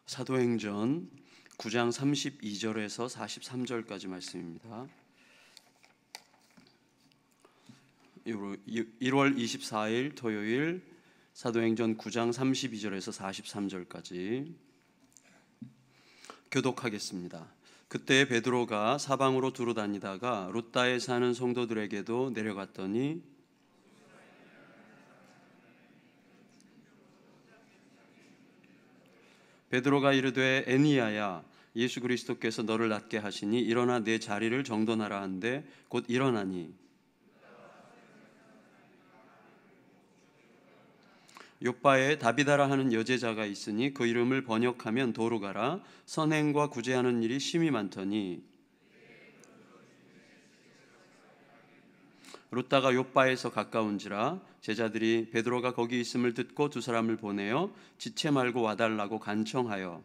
사도행전 9장 32절에서 43절까지 말씀입니다. 1월 24일 토요일 사도행전 9장 32절에서 43절까지 교독하겠습니다. 그때 베드로가 사방으로 두루 다니다가 룻다에 사는 성도들에게도 내려갔더니 베드로가 이르되 에니야야 예수 그리스도께서 너를 낫게 하시니 일어나 내 자리를 정돈하라 한데 곧 일어나니 욥바에 다비다라 하는 여제자가 있으니 그 이름을 번역하면 도루가라. 선행과 구제하는 일이 심히 많더니 룻다가 욥바에서 가까운지라 제자들이 베드로가 거기 있음을 듣고 두 사람을 보내어 지체 말고 와달라고 간청하여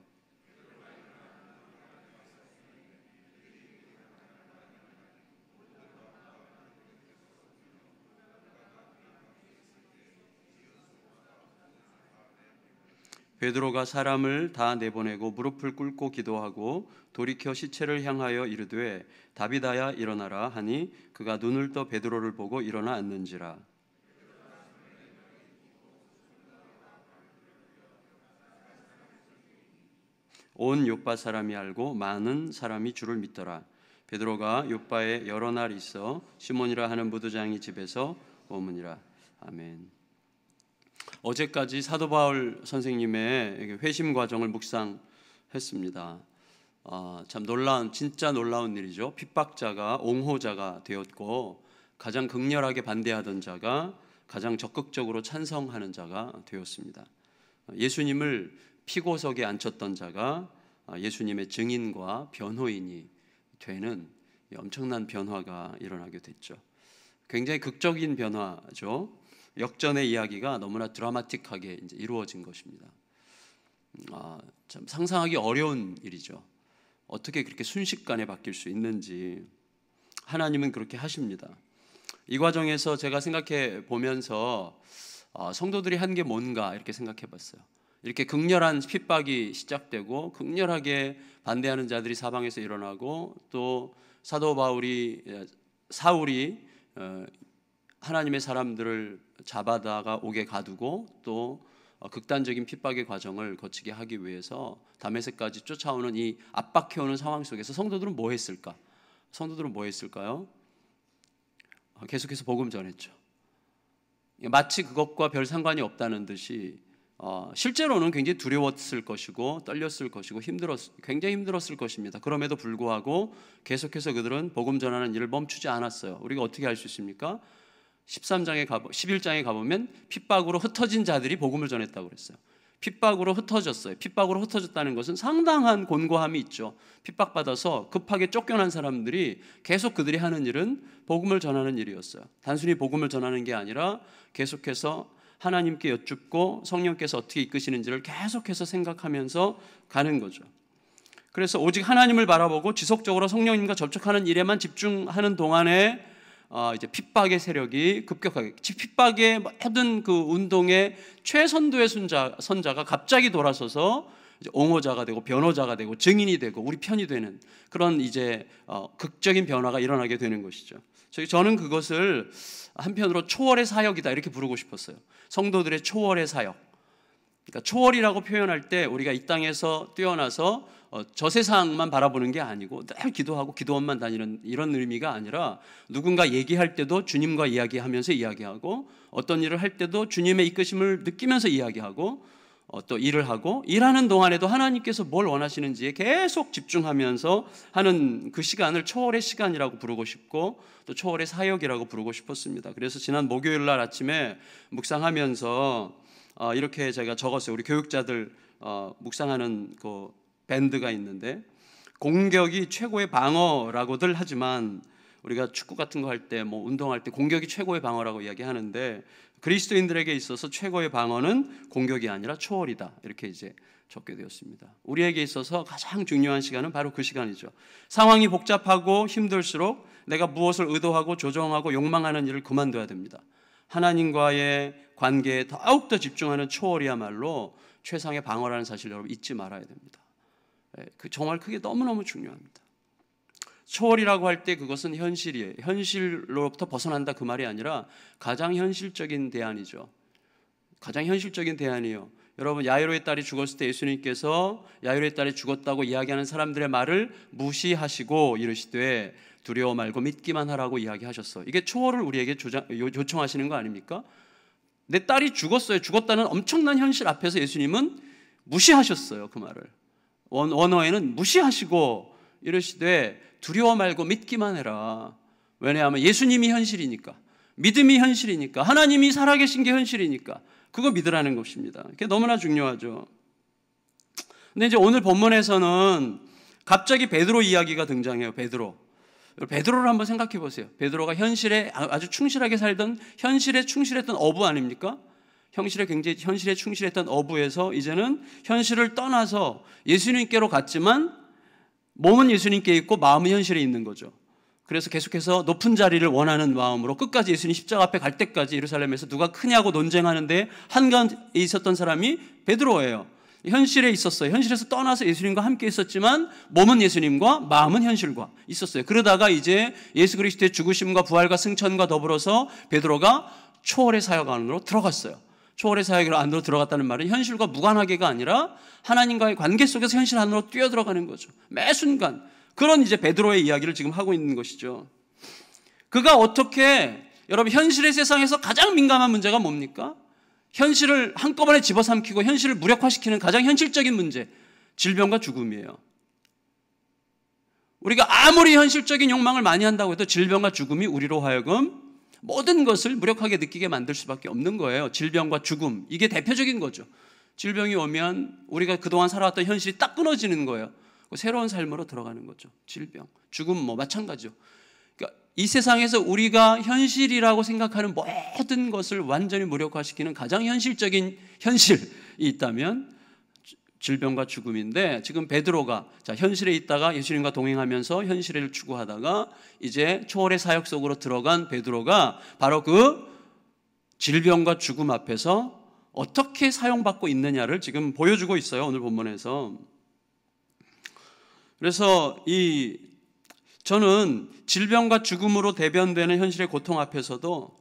베드로가 사람을 다 내보내고 무릎을 꿇고 기도하고 돌이켜 시체를 향하여 이르되 다비다야 일어나라 하니 그가 눈을 떠 베드로를 보고 일어나 앉는지라. 온 욥바 사람이 알고 많은 사람이 주를 믿더라. 베드로가 욥바에 여러 날 있어 시몬이라 하는 무두장이 집에서 머무니라. 아멘. 어제까지 사도 바울 선생님의 회심 과정을 묵상했습니다. 참 진짜 놀라운 일이죠. 핍박자가 옹호자가 되었고 가장 극렬하게 반대하던 자가 가장 적극적으로 찬성하는 자가 되었습니다. 예수님을 피고석에 앉혔던 자가 예수님의 증인과 변호인이 되는 엄청난 변화가 일어나게 됐죠. 굉장히 극적인 변화죠. 역전의 이야기가 너무나 드라마틱하게 이제 이루어진 것입니다. 참 상상하기 어려운 일이죠. 어떻게 그렇게 순식간에 바뀔 수 있는지 하나님은 그렇게 하십니다. 이 과정에서 제가 생각해 보면서 성도들이 한 게 뭔가 이렇게 생각해 봤어요. 이렇게 극렬한 핍박이 시작되고 극렬하게 반대하는 자들이 사방에서 일어나고 또 사도 사울이 하나님의 사람들을 잡아다가 옥에 가두고 또 극단적인 핍박의 과정을 거치게 하기 위해서 다메섹까지 쫓아오는 이 압박해오는 상황 속에서 성도들은 뭐 했을까? 성도들은 뭐 했을까요? 계속해서 복음 전했죠. 마치 그것과 별 상관이 없다는 듯이 실제로는 굉장히 두려웠을 것이고 떨렸을 것이고 굉장히 힘들었을 것입니다. 그럼에도 불구하고 계속해서 그들은 복음 전하는 일을 멈추지 않았어요. 우리가 어떻게 알 수 있습니까? 11장에 가보면 핍박으로 흩어진 자들이 복음을 전했다고 그랬어요. 핍박으로 흩어졌어요. 핍박으로 흩어졌다는 것은 상당한 곤고함이 있죠. 핍박받아서 급하게 쫓겨난 사람들이 계속 그들이 하는 일은 복음을 전하는 일이었어요. 단순히 복음을 전하는 게 아니라 계속해서 하나님께 여쭙고 성령께서 어떻게 이끄시는지를 계속해서 생각하면서 가는 거죠. 그래서 오직 하나님을 바라보고 지속적으로 성령님과 접촉하는 일에만 집중하는 동안에 이제 핍박의 세력이 급격하게 핍박의 모든 그 운동의 최선두의 선자가 갑자기 돌아서서 이제 옹호자가 되고 변호자가 되고 증인이 되고 우리 편이 되는 그런 이제 극적인 변화가 일어나게 되는 것이죠. 저는 그것을 한편으로 초월의 사역이다 이렇게 부르고 싶었어요. 성도들의 초월의 사역. 그러니까 초월이라고 표현할 때 우리가 이 땅에서 뛰어나서 저 세상만 바라보는 게 아니고 늘 기도하고 기도원만 다니는 이런 의미가 아니라 누군가 얘기할 때도 주님과 이야기하면서 이야기하고 어떤 일을 할 때도 주님의 이끄심을 느끼면서 이야기하고 또 일을 하고 일하는 동안에도 하나님께서 뭘 원하시는지에 계속 집중하면서 하는 그 시간을 초월의 시간이라고 부르고 싶고 또 초월의 사역이라고 부르고 싶었습니다. 그래서 지난 목요일 날 아침에 묵상하면서 이렇게 제가 적었어요. 우리 교육자들 묵상하는 그 밴드가 있는데 공격이 최고의 방어라고들 하지만 우리가 축구 같은 거 할 때 뭐 운동할 때 공격이 최고의 방어라고 이야기하는데 그리스도인들에게 있어서 최고의 방어는 공격이 아니라 초월이다 이렇게 이제 적게 되었습니다. 우리에게 있어서 가장 중요한 시간은 바로 그 시간이죠. 상황이 복잡하고 힘들수록 내가 무엇을 의도하고 조정하고 욕망하는 일을 그만둬야 됩니다. 하나님과의 관계에 더욱더 집중하는 초월이야말로 최상의 방어라는 사실 여러분 잊지 말아야 됩니다. 정말 그게 너무너무 중요합니다. 초월이라고 할 때 그것은 현실이에요. 현실로부터 벗어난다 그 말이 아니라 가장 현실적인 대안이죠. 가장 현실적인 대안이에요. 여러분, 야이로의 딸이 죽었을 때 예수님께서 야이로의 딸이 죽었다고 이야기하는 사람들의 말을 무시하시고 이르시되 두려워 말고 믿기만 하라고 이야기하셨어. 이게 초월을 우리에게 요청하시는 거 아닙니까? 내 딸이 죽었어요. 죽었다는 엄청난 현실 앞에서 예수님은 무시하셨어요. 그 말을 원어에는 무시하시고 이르시되 두려워 말고 믿기만 해라. 왜냐하면 예수님이 현실이니까, 믿음이 현실이니까, 하나님이 살아계신 게 현실이니까 그거 믿으라는 것입니다. 그게 너무나 중요하죠. 근데 이제 오늘 본문에서는 갑자기 베드로 이야기가 등장해요. 베드로를 한번 생각해 보세요. 베드로가 현실에 아주 충실하게 살던, 현실에 충실했던 어부 아닙니까? 굉장히 현실에 충실했던 어부에서 이제는 현실을 떠나서 예수님께로 갔지만 몸은 예수님께 있고 마음은 현실에 있는 거죠. 그래서 계속해서 높은 자리를 원하는 마음으로 끝까지 예수님 십자가 앞에 갈 때까지 예루살렘에서 누가 크냐고 논쟁하는데 한가운데 있었던 사람이 베드로예요. 현실에 있었어요. 현실에서 떠나서 예수님과 함께 있었지만 몸은 예수님과 마음은 현실과 있었어요. 그러다가 이제 예수 그리스도의 죽으심과 부활과 승천과 더불어서 베드로가 초월의 사역 안으로 들어갔어요. 초월의 사역 안으로 들어갔다는 말은 현실과 무관하게가 아니라 하나님과의 관계 속에서 현실 안으로 뛰어들어가는 거죠. 매 순간. 그런 이제 베드로의 이야기를 지금 하고 있는 것이죠. 그가 어떻게, 여러분, 현실의 세상에서 가장 민감한 문제가 뭡니까? 현실을 한꺼번에 집어삼키고 현실을 무력화시키는 가장 현실적인 문제, 질병과 죽음이에요. 우리가 아무리 현실적인 욕망을 많이 한다고 해도 질병과 죽음이 우리로 하여금 모든 것을 무력하게 느끼게 만들 수밖에 없는 거예요. 질병과 죽음, 이게 대표적인 거죠. 질병이 오면 우리가 그동안 살아왔던 현실이 딱 끊어지는 거예요. 새로운 삶으로 들어가는 거죠. 질병, 죽음 뭐 마찬가지죠. 그러니까 이 세상에서 우리가 현실이라고 생각하는 모든 것을 완전히 무력화시키는 가장 현실적인 현실이 있다면 질병과 죽음인데, 지금 베드로가 현실에 있다가 예수님과 동행하면서 현실을 추구하다가 이제 초월의 사역 속으로 들어간 베드로가 바로 그 질병과 죽음 앞에서 어떻게 사용받고 있느냐를 지금 보여주고 있어요. 오늘 본문에서. 그래서 저는 질병과 죽음으로 대변되는 현실의 고통 앞에서도,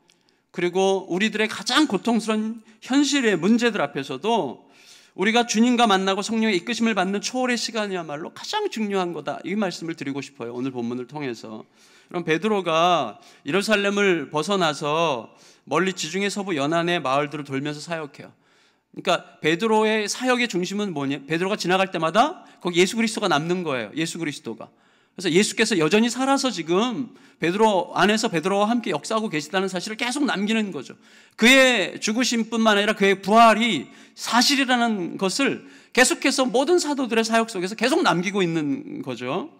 그리고 우리들의 가장 고통스러운 현실의 문제들 앞에서도 우리가 주님과 만나고 성령의 이끄심을 받는 초월의 시간이야말로 가장 중요한 거다, 이 말씀을 드리고 싶어요. 오늘 본문을 통해서. 그럼 베드로가 예루살렘을 벗어나서 멀리 지중해 서부 연안의 마을들을 돌면서 사역해요. 그러니까 베드로의 사역의 중심은 뭐냐? 베드로가 지나갈 때마다 거기 예수 그리스도가 남는 거예요. 예수 그리스도가. 그래서 예수께서 여전히 살아서 지금 베드로 안에서 베드로와 함께 역사하고 계시다는 사실을 계속 남기는 거죠. 그의 죽으심뿐만 아니라 그의 부활이 사실이라는 것을 계속해서 모든 사도들의 사역 속에서 계속 남기고 있는 거죠.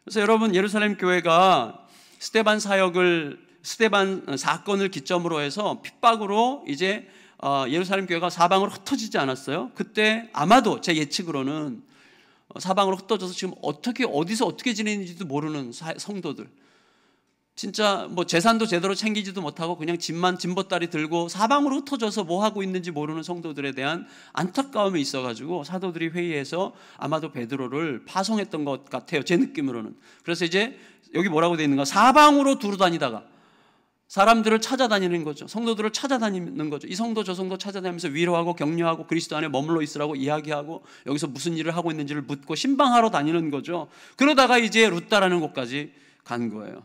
그래서 여러분, 예루살렘 교회가 스데반 사건을 기점으로 해서 핍박으로 이제 예루살렘 교회가 사방으로 흩어지지 않았어요. 그때 아마도 제 예측으로는 사방으로 흩어져서 지금 어디서 어떻게 지내는지도 모르는 성도들, 진짜 뭐 재산도 제대로 챙기지도 못하고 그냥 짐보따리 들고 사방으로 흩어져서 뭐 하고 있는지 모르는 성도들에 대한 안타까움이 있어가지고 사도들이 회의해서 아마도 베드로를 파송했던 것 같아요. 제 느낌으로는. 그래서 이제 여기 뭐라고 되어 있는가? 사방으로 두루 다니다가 사람들을 찾아다니는 거죠. 성도들을 찾아다니는 거죠. 이 성도 저 성도 찾아다니면서 위로하고 격려하고 그리스도 안에 머물러 있으라고 이야기하고 여기서 무슨 일을 하고 있는지를 묻고 신방하러 다니는 거죠. 그러다가 이제 루다라는 곳까지 간 거예요.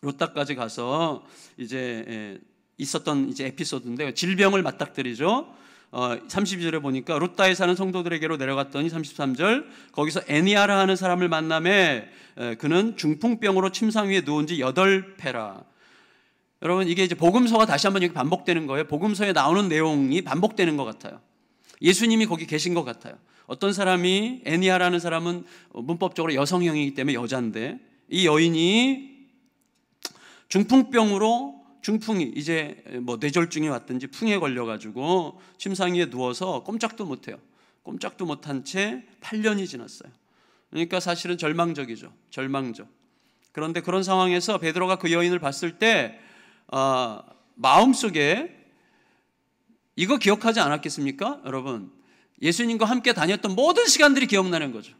루다까지 가서 이제 있었던 이제 에피소드인데, 질병을 맞닥뜨리죠. 32절에 보니까 루다에 사는 성도들에게로 내려갔더니 33절, 거기서 애니아라 하는 사람을 만나매 그는 중풍병으로 침상 위에 누운 지 8패라. 여러분, 이게 이제 복음서가 다시 한번 여기 반복되는 거예요. 복음서에 나오는 내용이 반복되는 것 같아요. 예수님이 거기 계신 것 같아요. 어떤 사람이, 애니아라는 사람은 문법적으로 여성형이기 때문에 여자인데, 이 여인이 중풍이 이제 뭐 뇌졸중이 왔든지 풍에 걸려가지고 침상 위에 누워서 꼼짝도 못해요. 꼼짝도 못한 채 8년이 지났어요. 그러니까 사실은 절망적이죠. 절망적. 그런데 그런 상황에서 베드로가 그 여인을 봤을 때 마음속에 이거 기억하지 않았겠습니까? 여러분, 예수님과 함께 다녔던 모든 시간들이 기억나는 거죠.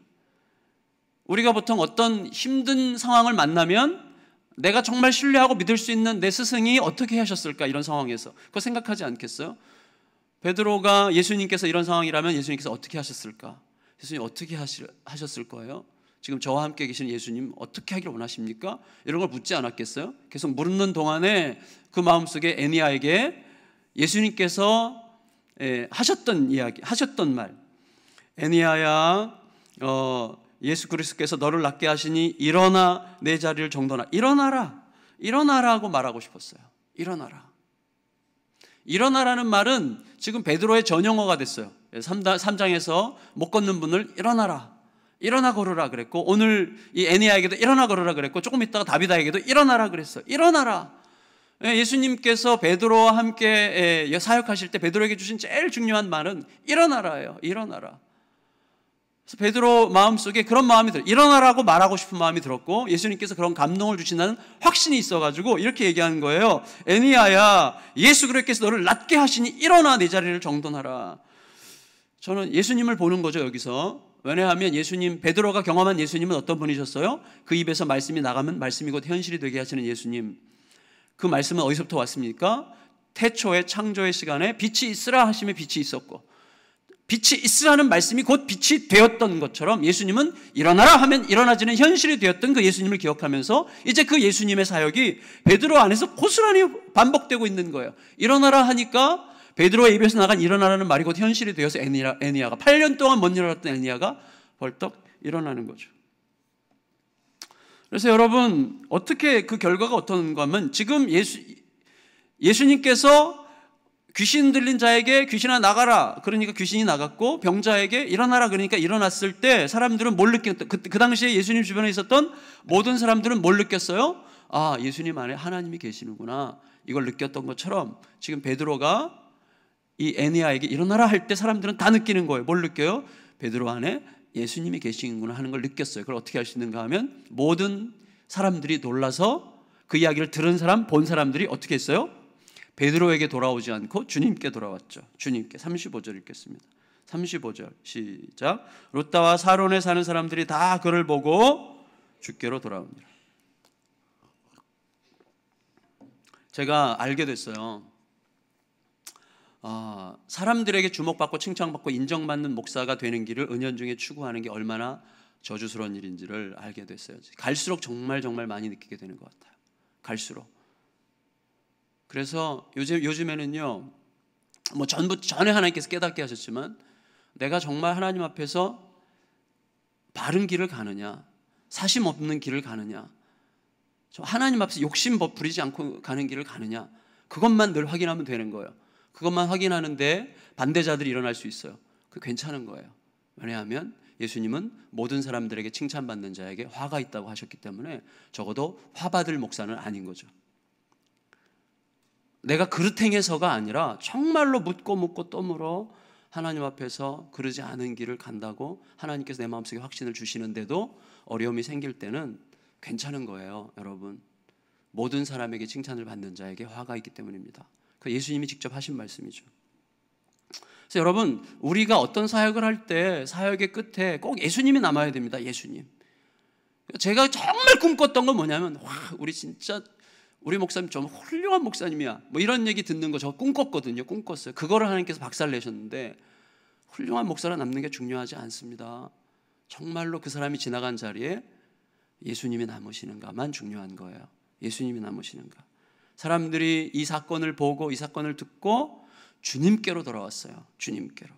우리가 보통 어떤 힘든 상황을 만나면 내가 정말 신뢰하고 믿을 수 있는 내 스승이 어떻게 하셨을까, 이런 상황에서 그거 생각하지 않겠어요? 베드로가 예수님께서 이런 상황이라면 예수님께서 어떻게 하셨을까? 예수님 어떻게 하셨을 거예요? 지금 저와 함께 계신 예수님 어떻게 하기를 원하십니까? 이런 걸 묻지 않았겠어요? 계속 묻는 동안에 그 마음속에 애니야에게 예수님께서 하셨던 이야기, 하셨던 말, 애니야야, 예수 그리스도께서 너를 낫게 하시니 일어나 내 자리를 정돈하라. 일어나라, 일어나라고 말하고 싶었어요. 일어나라. 일어나라는 말은 지금 베드로의 전용어가 됐어요. 3장에서 못 걷는 분을 일어나라, 일어나 걸으라 그랬고, 오늘 이 애니야에게도 일어나 걸으라 그랬고, 조금 있다가 다비다에게도 일어나라 그랬어요. 일어나라. 예수님께서 베드로와 함께 사역하실 때 베드로에게 주신 제일 중요한 말은 일어나라예요. 일어나라. 그래서 베드로 마음속에 그런 마음이 들어요. 일어나라고 말하고 싶은 마음이 들었고, 예수님께서 그런 감동을 주신다는 확신이 있어가지고 이렇게 얘기하는 거예요. 애니야야, 예수 그리스도께서 너를 낫게 하시니 일어나 내 자리를 정돈하라. 저는 예수님을 보는 거죠, 여기서. 왜냐하면 예수님, 베드로가 경험한 예수님은 어떤 분이셨어요? 그 입에서 말씀이 나가면 말씀이 곧 현실이 되게 하시는 예수님. 그 말씀은 어디서부터 왔습니까? 태초의 창조의 시간에 빛이 있으라 하심에 빛이 있었고, 빛이 있으라는 말씀이 곧 빛이 되었던 것처럼 예수님은 일어나라 하면 일어나지는 현실이 되었던 그 예수님을 기억하면서 이제 그 예수님의 사역이 베드로 안에서 고스란히 반복되고 있는 거예요. 일어나라 하니까 베드로의 입에서 나간 일어나라는 말이 곧 현실이 되어서 애니야가 8년 동안 못 일어났던 애니야가 벌떡 일어나는 거죠. 그래서 여러분, 어떻게 그 결과가 어떤가 하면, 지금 예수님께서 귀신 들린 자에게 귀신아 나가라, 그러니까 귀신이 나갔고, 병자에게 일어나라, 그러니까 일어났을 때 사람들은 뭘 느꼈던, 그 당시에 예수님 주변에 있었던 모든 사람들은 뭘 느꼈어요? 아, 예수님 안에 하나님이 계시는구나, 이걸 느꼈던 것처럼 지금 베드로가 이 애니야에게 일어나라 할 때 사람들은 다 느끼는 거예요. 뭘 느껴요? 베드로 안에 예수님이 계시는구나 하는 걸 느꼈어요. 그걸 어떻게 할 수 있는가 하면, 모든 사람들이 놀라서 그 이야기를 들은 사람, 본 사람들이 어떻게 했어요? 베드로에게 돌아오지 않고 주님께 돌아왔죠. 주님께. 35절 읽겠습니다. 35절 시작. 루다와 사론에 사는 사람들이 다 그를 보고 주께로 돌아옵니다. 제가 알게 됐어요. 사람들에게 주목받고 칭찬받고 인정받는 목사가 되는 길을 은연중에 추구하는 게 얼마나 저주스러운 일인지를 알게 됐어요. 갈수록 정말 많이 느끼게 되는 것 같아요. 갈수록. 그래서 요즘에는요, 뭐 전에 하나님께서 깨닫게 하셨지만, 내가 정말 하나님 앞에서 바른 길을 가느냐, 사심 없는 길을 가느냐, 하나님 앞에서 욕심 부리지 않고 가는 길을 가느냐, 그것만 늘 확인하면 되는 거예요. 그것만 확인하는데 반대자들이 일어날 수 있어요. 그게 괜찮은 거예요. 왜냐하면 예수님은 모든 사람들에게 칭찬받는 자에게 화가 있다고 하셨기 때문에 적어도 화받을 목사는 아닌 거죠. 내가 그릇행해서가 아니라 정말로 묻고 또 물어 하나님 앞에서 그러지 않은 길을 간다고 하나님께서 내 마음속에 확신을 주시는데도 어려움이 생길 때는 괜찮은 거예요. 여러분, 모든 사람에게 칭찬을 받는 자에게 화가 있기 때문입니다. 그 예수님이 직접 하신 말씀이죠. 그래서 여러분, 우리가 어떤 사역을 할 때 사역의 끝에 꼭 예수님이 남아야 됩니다. 예수님. 제가 정말 꿈꿨던 건 뭐냐면, 와, 우리 목사님 좀 훌륭한 목사님이야, 뭐 이런 얘기 듣는 거 저 꿈꿨거든요. 꿈꿨어요. 그거를 하나님께서 박살 내셨는데, 훌륭한 목사로 남는 게 중요하지 않습니다. 정말로 그 사람이 지나간 자리에 예수님이 남으시는가만 중요한 거예요. 예수님이 남으시는가. 사람들이 이 사건을 보고 이 사건을 듣고 주님께로 돌아왔어요. 주님께로.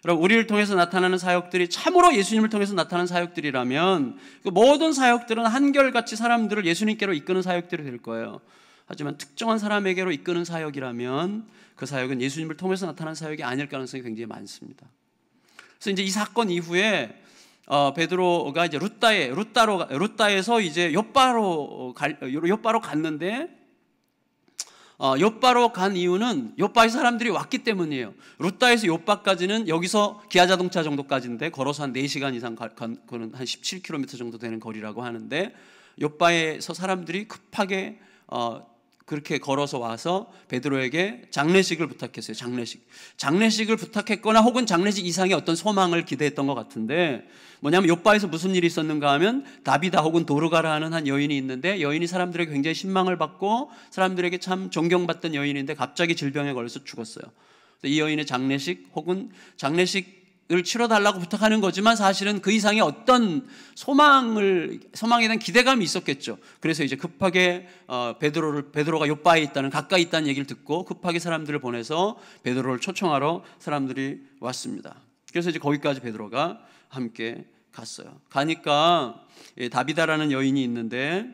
여러분, 우리를 통해서 나타나는 사역들이 참으로 예수님을 통해서 나타나는 사역들이라면 그 모든 사역들은 한결같이 사람들을 예수님께로 이끄는 사역들이 될 거예요. 하지만 특정한 사람에게로 이끄는 사역이라면 그 사역은 예수님을 통해서 나타나는 사역이 아닐 가능성이 굉장히 많습니다. 그래서 이제 이 사건 이후에 베드로가 이제 루다에서 이제 욥바로 갔는데, 욥바로 간 이유는 욥바에 사람들이 왔기 때문이에요. 루다에서 욥바까지는 여기서 기아자동차 정도까지인데 걸어서 한 4시간 이상 한 17km 정도 되는 거리라고 하는데, 욥바에서 사람들이 급하게 그렇게 걸어서 와서 베드로에게 장례식을 부탁했어요. 장례식을 부탁했거나 혹은 장례식 이상의 어떤 소망을 기대했던 것 같은데, 뭐냐면 욥바에서 무슨 일이 있었는가 하면 다비다 혹은 도르가라는 한 여인이 있는데, 여인이 사람들에게 굉장히 신망을 받고 사람들에게 참 존경받던 여인인데 갑자기 질병에 걸려서 죽었어요. 이 여인의 장례식 혹은 장례식을 치러달라고 부탁하는 거지만 사실은 그 이상의 어떤 소망에 대한 기대감이 있었겠죠. 그래서 이제 급하게 베드로가 욥바에 있다는, 가까이 있다는 얘기를 듣고 급하게 사람들을 보내서 베드로를 초청하러 사람들이 왔습니다. 그래서 이제 거기까지 베드로가 함께 갔어요. 가니까 다비다라는 여인이 있는데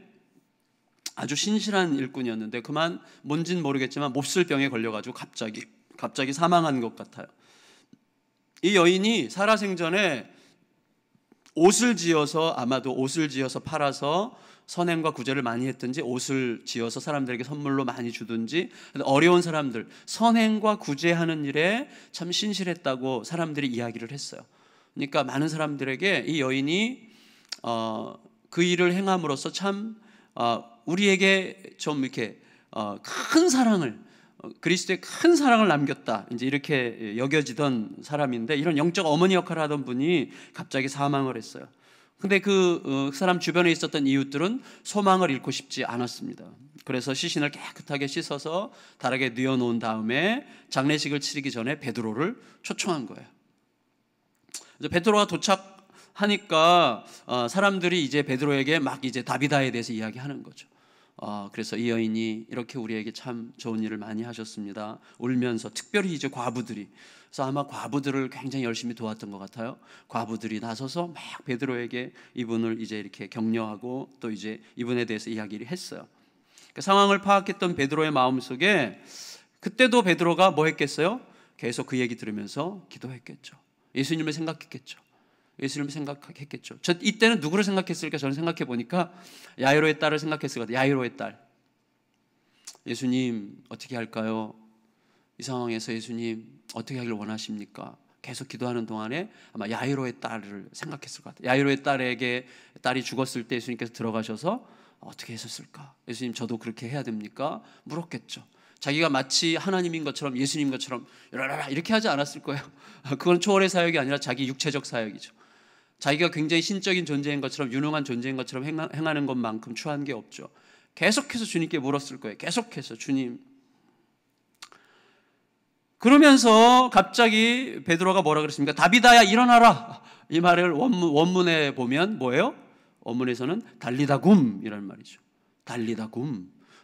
아주 신실한 일꾼이었는데 그만 뭔진 모르겠지만 몹쓸 병에 걸려가지고 갑자기 사망한 것 같아요. 이 여인이 살아생전에 아마도 옷을 지어서 팔아서 선행과 구제를 많이 했든지, 옷을 지어서 사람들에게 선물로 많이 주든지, 어려운 사람들 선행과 구제하는 일에 참 신실했다고 사람들이 이야기를 했어요. 그러니까 많은 사람들에게 이 여인이 그 일을 행함으로써 참 우리에게 좀 이렇게 큰 사랑을, 그리스도의 큰 사랑을 남겼다, 이제 이렇게 여겨지던 사람인데, 이런 영적 어머니 역할을 하던 분이 갑자기 사망을 했어요. 근데 그 사람 주변에 있었던 이웃들은 소망을 잃고 싶지 않았습니다. 그래서 시신을 깨끗하게 씻어서 다르게 뉘어놓은 다음에 장례식을 치르기 전에 베드로를 초청한 거예요. 베드로가 도착하니까 사람들이 이제 베드로에게 막 이제 다비다에 대해서 이야기하는 거죠. 그래서 이 여인이 이렇게 우리에게 참 좋은 일을 많이 하셨습니다. 울면서, 특별히 이제 과부들이, 그래서 아마 과부들을 굉장히 열심히 도왔던 것 같아요. 과부들이 나서서 막 베드로에게 이분을 이제 이렇게 격려하고 또 이제 이분에 대해서 이야기를 했어요. 그 상황을 파악했던 베드로의 마음속에 그때도 베드로가 뭐 했겠어요? 계속 그 얘기 들으면서 기도했겠죠. 예수님을 생각했겠죠. 이때는 누구를 생각했을까? 저는 생각해 보니까 야이로의 딸을 생각했을 것 같아요. 야이로의 딸. 예수님 어떻게 할까요? 이 상황에서 예수님 어떻게 하길 원하십니까? 계속 기도하는 동안에 아마 야이로의 딸을 생각했을 것 같아요. 야이로의 딸이 죽었을 때 예수님께서 들어가셔서 어떻게 했었을까? 예수님 저도 그렇게 해야 됩니까? 물었겠죠. 자기가 마치 하나님인 것처럼, 예수님 것처럼 이렇게 하지 않았을 거예요. 그건 초월의 사역이 아니라 자기 육체적 사역이죠. 자기가 굉장히 신적인 존재인 것처럼, 유능한 존재인 것처럼 행하는 것만큼 추한 게 없죠. 계속해서 주님께 물었을 거예요. 계속해서 주님. 그러면서 갑자기 베드로가 뭐라 그랬습니까? 다비다야 일어나라. 이 말을 원문에 보면 뭐예요? 원문에서는 달리다굼이라는 말이죠.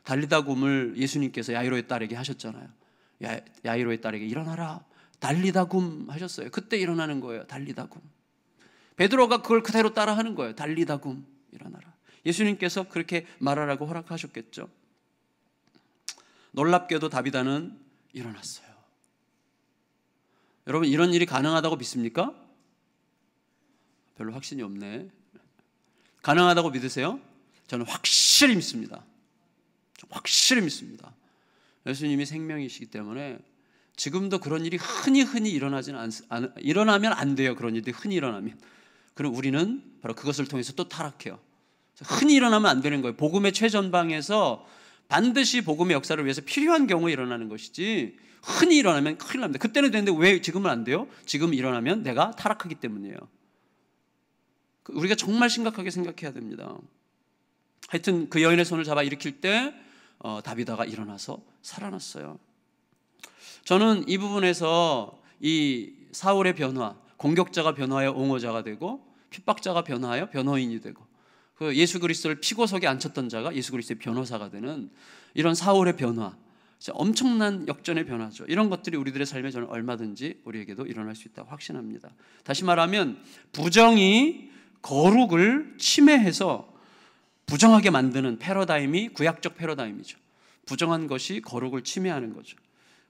달리다굼을 예수님께서 야이로의 딸에게 하셨잖아요. 야이로의 딸에게 일어나라, 달리다굼 하셨어요. 그때 일어나는 거예요. 달리다굼. 베드로가 그걸 그대로 따라하는 거예요. 달리다굼, 일어나라. 예수님께서 그렇게 말하라고 허락하셨겠죠. 놀랍게도 다비다는 일어났어요. 여러분, 이런 일이 가능하다고 믿습니까? 별로 확신이 없네. 가능하다고 믿으세요? 저는 확실히 믿습니다. 예수님이 생명이시기 때문에 지금도 그런 일이 흔히 일어나면 안 돼요. 그런 일이 흔히 일어나면. 그럼 우리는 바로 그것을 통해서 또 타락해요. 흔히 일어나면 안 되는 거예요. 복음의 최전방에서 반드시 복음의 역사를 위해서 필요한 경우에 일어나는 것이지, 흔히 일어나면 큰일 납니다. 그때는 되는데 왜 지금은 안 돼요? 지금 일어나면 내가 타락하기 때문이에요. 우리가 정말 심각하게 생각해야 됩니다. 하여튼 그 여인의 손을 잡아 일으킬 때 다비다가 일어나서 살아났어요. 저는 이 부분에서 이 사울의 변화, 공격자가 변화하여 옹호자가 되고 핍박자가 변화하여 변호인이 되고, 그 예수 그리스도를 피고석에 앉혔던 자가 예수 그리스도의 변호사가 되는 이런 사울의 변화, 엄청난 역전의 변화죠. 이런 것들이 우리들의 삶에 저는 얼마든지 우리에게도 일어날 수 있다고 확신합니다. 다시 말하면 부정이 거룩을 침해해서 부정하게 만드는 패러다임이 구약적 패러다임이죠. 부정한 것이 거룩을 침해하는 거죠.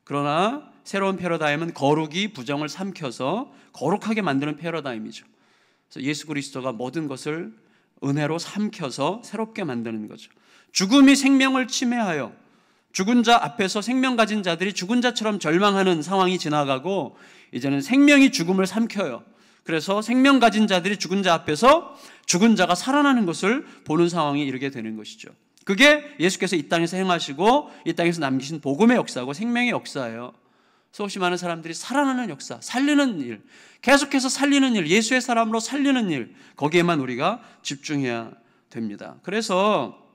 그러나 새로운 패러다임은 거룩이 부정을 삼켜서 거룩하게 만드는 패러다임이죠. 그래서 예수 그리스도가 모든 것을 은혜로 삼켜서 새롭게 만드는 거죠. 죽음이 생명을 침해하여 죽은 자 앞에서 생명 가진 자들이 죽은 자처럼 절망하는 상황이 지나가고, 이제는 생명이 죽음을 삼켜요. 그래서 생명 가진 자들이 죽은 자 앞에서 죽은 자가 살아나는 것을 보는 상황이 이르게 되는 것이죠. 그게 예수께서 이 땅에서 행하시고 이 땅에서 남기신 복음의 역사고 생명의 역사예요. 수없이 많은 사람들이 살아나는 역사, 살리는 일, 계속해서 살리는 일, 예수의 사람으로 살리는 일, 거기에만 우리가 집중해야 됩니다. 그래서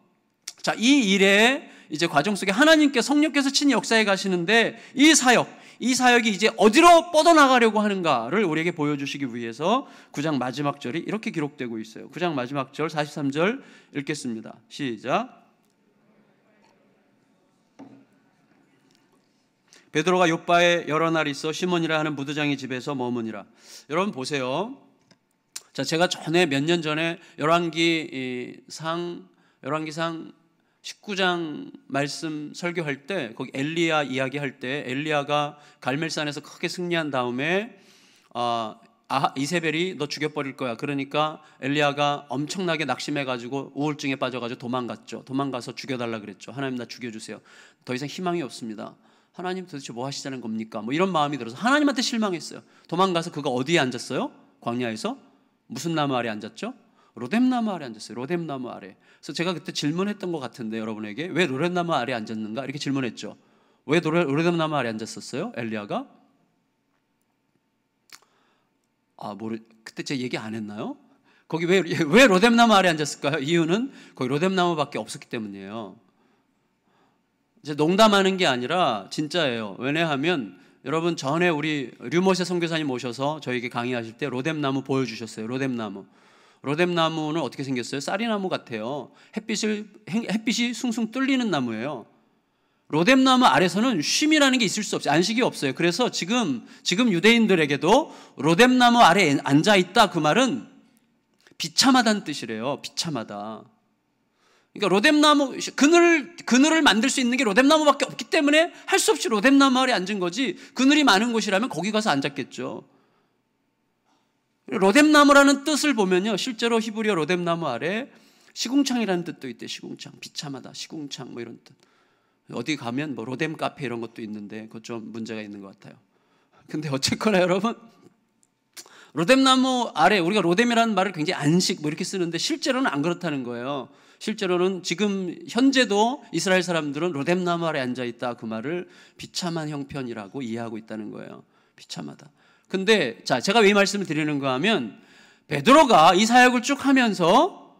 자, 이 일의 이제 과정 속에 하나님께 성령께서 친히 역사해 가시는데 이 사역이 이제 어디로 뻗어나가려고 하는가를 우리에게 보여주시기 위해서 9장 마지막 절이 이렇게 기록되고 있어요. 9장 마지막 절 43절 읽겠습니다. 시작. 베드로가 요빠에 여러 날 있어 시몬이라 하는 무드장의 집에서 머무니라. 여러분 보세요. 자, 제가 전에 몇 년 전에 열왕기상 19장 말씀 설교할 때 거기 엘리야 이야기할 때 엘리야가 갈멜산에서 크게 승리한 다음에 이세벨이 너 죽여버릴 거야. 그러니까 엘리야가 엄청나게 낙심해가지고 우울증에 빠져가지고 도망갔죠. 도망가서 죽여달라 그랬죠. 하나님 나 죽여주세요. 더 이상 희망이 없습니다. 하나님 도대체 뭐 하시자는 겁니까? 뭐 이런 마음이 들어서 하나님한테 실망했어요. 도망가서 그가 어디에 앉았어요? 광야에서? 무슨 나무 아래 앉았죠? 로뎀나무 아래 앉았어요. 로뎀나무 아래. 그래서 제가 그때 질문했던 것 같은데 여러분에게 왜 로뎀나무 아래 앉았는가? 이렇게 질문했죠. 왜 로뎀나무 아래 앉았었어요? 엘리야가? 그때 제가 얘기 안 했나요? 거기 왜 로뎀나무 아래 앉았을까요? 이유는 거기 로뎀나무밖에 없었기 때문이에요. 이제 농담하는 게 아니라 진짜예요. 왜냐하면 여러분 전에 우리 류모세 선교사님 모셔서 저에게 강의하실 때 로뎀나무 보여주셨어요. 로뎀나무는 어떻게 생겼어요? 쌀이나무 같아요. 햇빛이 숭숭 뚫리는 나무예요. 로뎀나무 아래서는 쉼이라는 게 있을 수 없어요. 안식이 없어요. 그래서 지금 유대인들에게도 로뎀나무 아래에 앉아있다 그 말은 비참하다는 뜻이래요. 비참하다. 그러니까 로뎀나무 그늘을 만들 수 있는 게 로뎀나무밖에 없기 때문에 할 수 없이 로뎀나무 아래 앉은 거지 그늘이 많은 곳이라면 거기 가서 앉았겠죠. 로뎀나무라는 뜻을 보면요 실제로 히브리어 로뎀나무 아래 시궁창이라는 뜻도 있대. 시궁창, 비참하다, 시궁창 뭐 이런 뜻. 어디 가면 뭐 로뎀 카페 이런 것도 있는데 그것 좀 문제가 있는 것 같아요. 근데 어쨌거나 여러분 로뎀나무 아래 우리가 로뎀이라는 말을 굉장히 안식 뭐 이렇게 쓰는데 실제로는 안 그렇다는 거예요. 실제로는 지금 현재도 이스라엘 사람들은 로뎀나무 아래 앉아있다 그 말을 비참한 형편이라고 이해하고 있다는 거예요. 비참하다. 근데 자 제가 왜 이 말씀을 드리는가 하면 베드로가 이 사역을 쭉 하면서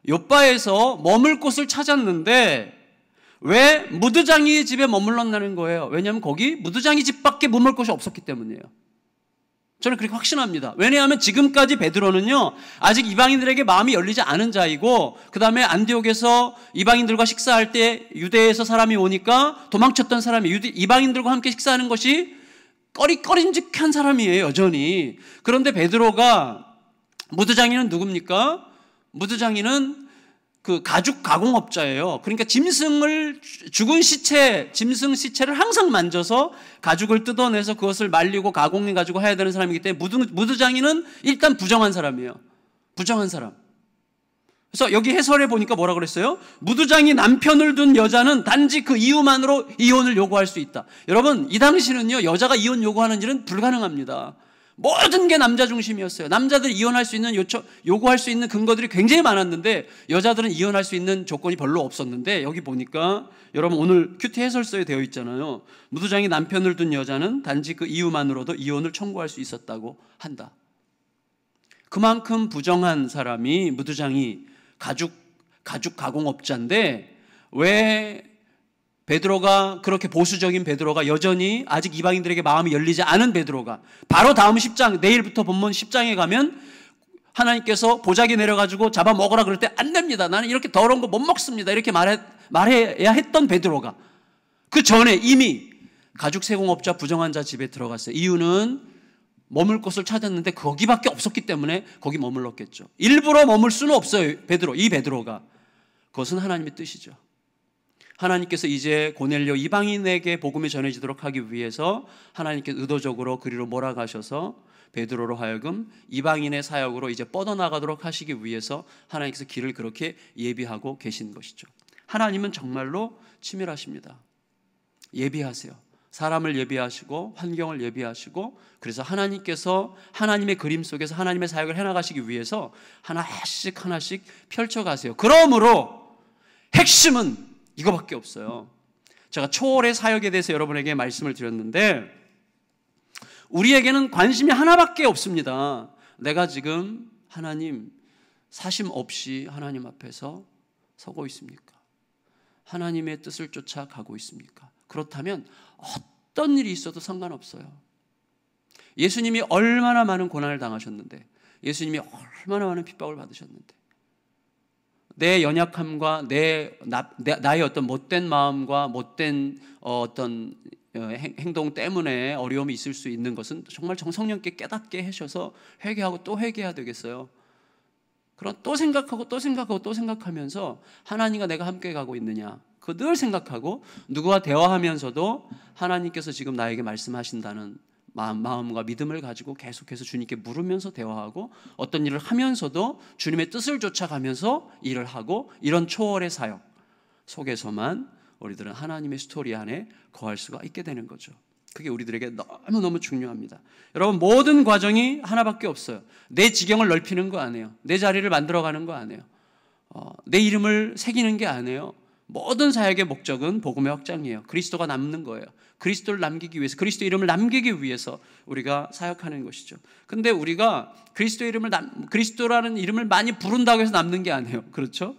요빠에서 머물 곳을 찾았는데 왜 무드장이 집에 머물렀다는 거예요. 왜냐하면 거기 무드장이 집밖에 머물 곳이 없었기 때문이에요. 저는 그렇게 확신합니다. 왜냐하면 지금까지 베드로는요 아직 이방인들에게 마음이 열리지 않은 자이고 그 다음에 안디옥에서 이방인들과 식사할 때 유대에서 사람이 오니까 도망쳤던 사람이 이방인들과 함께 식사하는 것이 꺼림직한 사람이에요 여전히. 그런데 베드로가 무드장이는 누굽니까? 무드장이는 그 가죽 가공업자예요. 그러니까 죽은 짐승 시체를 항상 만져서 가죽을 뜯어내서 그것을 말리고 가공해가지고 해야 되는 사람이기 때문에 무드장이는 일단 부정한 사람이에요. 부정한 사람. 그래서 여기 해설에 보니까 뭐라 그랬어요? 무드장이 남편을 둔 여자는 단지 그 이유만으로 이혼을 요구할 수 있다. 여러분 이 당시는요 여자가 이혼 요구하는 일은 불가능합니다. 모든 게 남자 중심이었어요. 남자들이 이혼할 수 있는 요구할 수 있는 근거들이 굉장히 많았는데 여자들은 이혼할 수 있는 조건이 별로 없었는데 여기 보니까 여러분 오늘 큐티 해설서에 되어 있잖아요. 무드장이 남편을 둔 여자는 단지 그 이유만으로도 이혼을 청구할 수 있었다고 한다. 그만큼 부정한 사람이 무드장이 가죽 가공업자인데 왜 베드로가 그렇게 보수적인 베드로가 여전히 아직 이방인들에게 마음이 열리지 않은 베드로가 바로 다음 10장 내일부터 본문 10장에 가면 하나님께서 보자기 내려가지고 잡아먹으라 그럴 때 안 됩니다. 나는 이렇게 더러운 거 못 먹습니다. 이렇게 말해야 했던 베드로가 그 전에 이미 가죽 세공업자 부정한 자 집에 들어갔어요. 이유는 머물 곳을 찾았는데 거기밖에 없었기 때문에 거기 머물렀겠죠. 일부러 머물 수는 없어요. 이 베드로가. 그것은 하나님의 뜻이죠. 하나님께서 이제 고넬료 이방인에게 복음이 전해지도록 하기 위해서 하나님께서 의도적으로 그리로 몰아가셔서 베드로로 하여금 이방인의 사역으로 이제 뻗어나가도록 하시기 위해서 하나님께서 길을 그렇게 예비하고 계신 것이죠. 하나님은 정말로 치밀하십니다. 예비하세요. 사람을 예비하시고 환경을 예비하시고 그래서 하나님께서 하나님의 그림 속에서 하나님의 사역을 해나가시기 위해서 하나씩 펼쳐가세요. 그러므로 핵심은 이거밖에 없어요. 제가 초월의 사역에 대해서 여러분에게 말씀을 드렸는데 우리에게는 관심이 하나밖에 없습니다. 내가 지금 하나님 사심 없이 하나님 앞에서 서고 있습니까? 하나님의 뜻을 쫓아 가고 있습니까? 그렇다면 어떤 일이 있어도 상관없어요. 예수님이 얼마나 많은 고난을 당하셨는데, 예수님이 얼마나 많은 핍박을 받으셨는데, 내 연약함과 나의 어떤 못된 마음과 못된 어떤 행동 때문에 어려움이 있을 수 있는 것은 정말 성령께 깨닫게 하셔서 회개하고 또 회개해야 되겠어요. 그럼 또 생각하고 또 생각하고 또 생각하면서 하나님과 내가 함께 가고 있느냐, 그거 늘 생각하고 누구와 대화하면서도 하나님께서 지금 나에게 말씀하신다는 마음과 믿음을 가지고 계속해서 주님께 물으면서 대화하고 어떤 일을 하면서도 주님의 뜻을 쫓아가면서 일을 하고, 이런 초월의 사역 속에서만 우리들은 하나님의 스토리 안에 거할 수가 있게 되는 거죠. 그게 우리들에게 너무너무 중요합니다. 여러분, 모든 과정이 하나밖에 없어요. 내 지경을 넓히는 거 아니에요. 내 자리를 만들어가는 거 아니에요. 내 이름을 새기는 게 아니에요. 모든 사역의 목적은 복음의 확장이에요. 그리스도가 남는 거예요. 그리스도를 남기기 위해서, 그리스도 이름을 남기기 위해서 우리가 사역하는 것이죠. 근데 우리가 그리스도라는 이름을 많이 부른다고 해서 남는 게 아니에요. 그렇죠?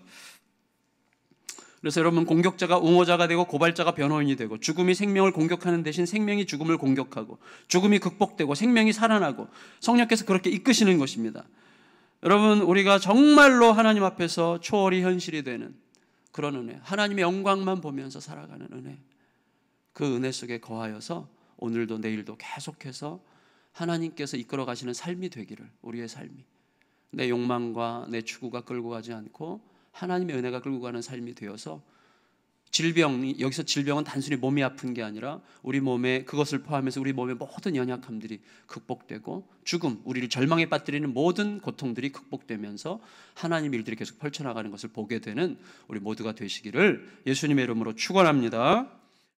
그래서 여러분, 공격자가 옹호자가 되고 고발자가 변호인이 되고, 죽음이 생명을 공격하는 대신 생명이 죽음을 공격하고, 죽음이 극복되고 생명이 살아나고, 성령께서 그렇게 이끄시는 것입니다. 여러분, 우리가 정말로 하나님 앞에서 초월이 현실이 되는 그런 은혜, 하나님의 영광만 보면서 살아가는 은혜, 그 은혜 속에 거하여서 오늘도 내일도 계속해서 하나님께서 이끌어 가시는 삶이 되기를, 우리의 삶이 내 욕망과 내 추구가 끌고 가지 않고 하나님의 은혜가 끌고 가는 삶이 되어서, 여기서 질병은 단순히 몸이 아픈 게 아니라 우리 몸에, 그것을 포함해서 우리 몸의 모든 연약함들이 극복되고, 죽음, 우리를 절망에 빠뜨리는 모든 고통들이 극복되면서 하나님의 일들이 계속 펼쳐나가는 것을 보게 되는 우리 모두가 되시기를 예수님의 이름으로 축원합니다.